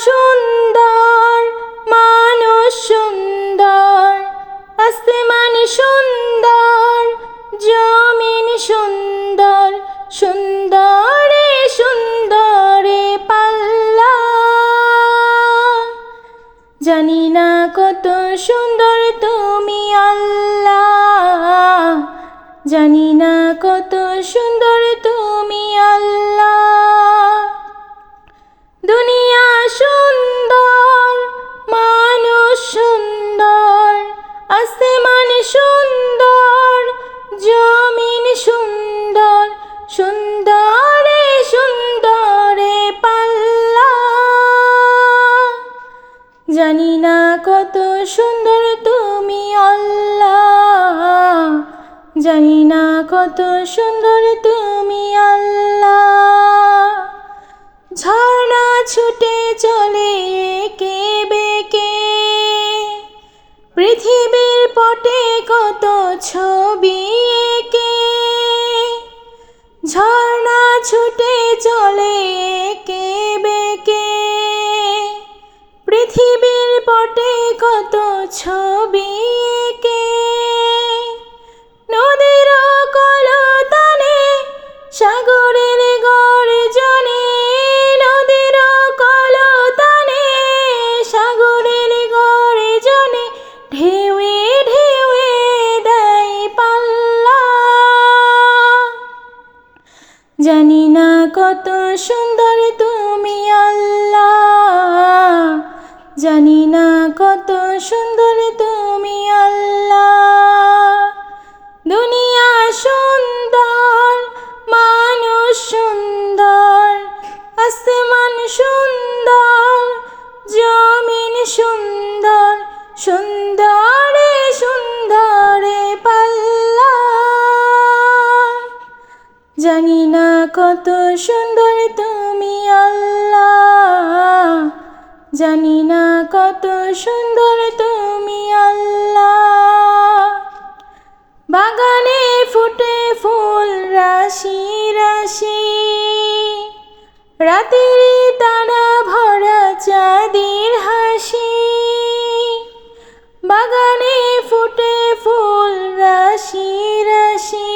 সুন্দর, মানুষ সুন্দর, আসমান সুন্দর, জমিন সুন্দর, সুন্দরে সুন্দরে পাল্লা। জানি না কত সুন্দর তুমি আল্লাহ, জানি না কত সুন্দর তুমি আল্লাহ। দুনিয়া সুন্দর, মানুষ সুন্দর, আসমান সুন্দর, জমিন সুন্দর, সুন্দরে সুন্দরে পাল্লা। জানি না কত সুন্দর তুমি আল্লাহ, জানি না কত সুন্দর তুমি আল্লাহ। ঝর্ণা ছুটে চলে এঁকে বেঁকে, পৃথিবীর পটে কত ছবি এঁকে। ঝর্ণা ছুটে চলে এঁকে বেঁকে, পৃথিবীর পটে কত ছবি এঁকে। নদীর কলতানে, সাগরের গর্জনে, নদীর কলতানে, সাগরের গর্জনে, ঢেউয়ে ঢেউয়ে দেয় পাল্লা। জানি না কত সুন্দর তুমি আল্লাহ, জানি না কত সুন্দর তুমি আল্লাহ। দুনিয়া সুন্দর, মানুষ সুন্দর, আসমান সুন্দর, জমিন সুন্দর, সুন্দরে সুন্দরে পাল্লা। জানি না কত সুন্দর তুমি আল্লাহ, জানি না কত সুন্দর তুমি আল্লাহ। বাগানে ফুটে ফুল রাশি রাশি, রাতের তারা ভরা চাঁদের হাসি। বাগানে ফুটে ফুল রাশি রাশি,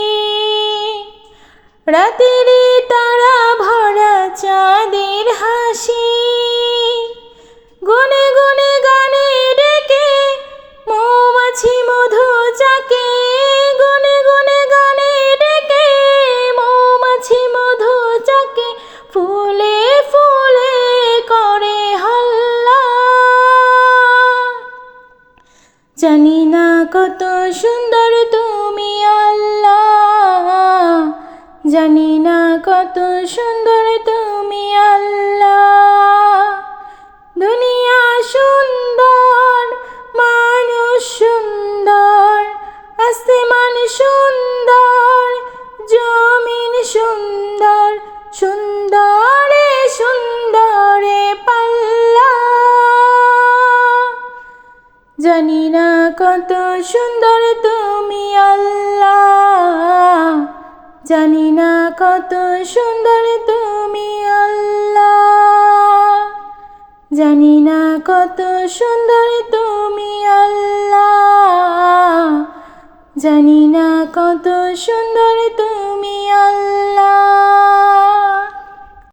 রাতের তারা ভরা চাঁদের হাসি। গুনে গুনে গানে ডেকে মৌমাছি মধু চাকে, গুনে গুনে গানে ডেকে মৌমাছি মধু চাকে, ফুলে ফুলে করে হল্লা। জানি না কত সুন্দর তুমি আল্লাহ, জানি না কত সুন্দর তুমি আল্লাহ। দুনিয়া সুন্দর, মানুষ সুন্দর, আসমান সুন্দর, জমিন সুন্দর, সুন্দরে সুন্দরে পাল্লা। জানি না কত সুন্দর তুমি আল্লাহ, জানি না কত সুন্দর তুমি আল্লাহ, জানি না কত সুন্দর তুমি আল্লাহ, জানি না কত সুন্দর তুমি আল্লাহ।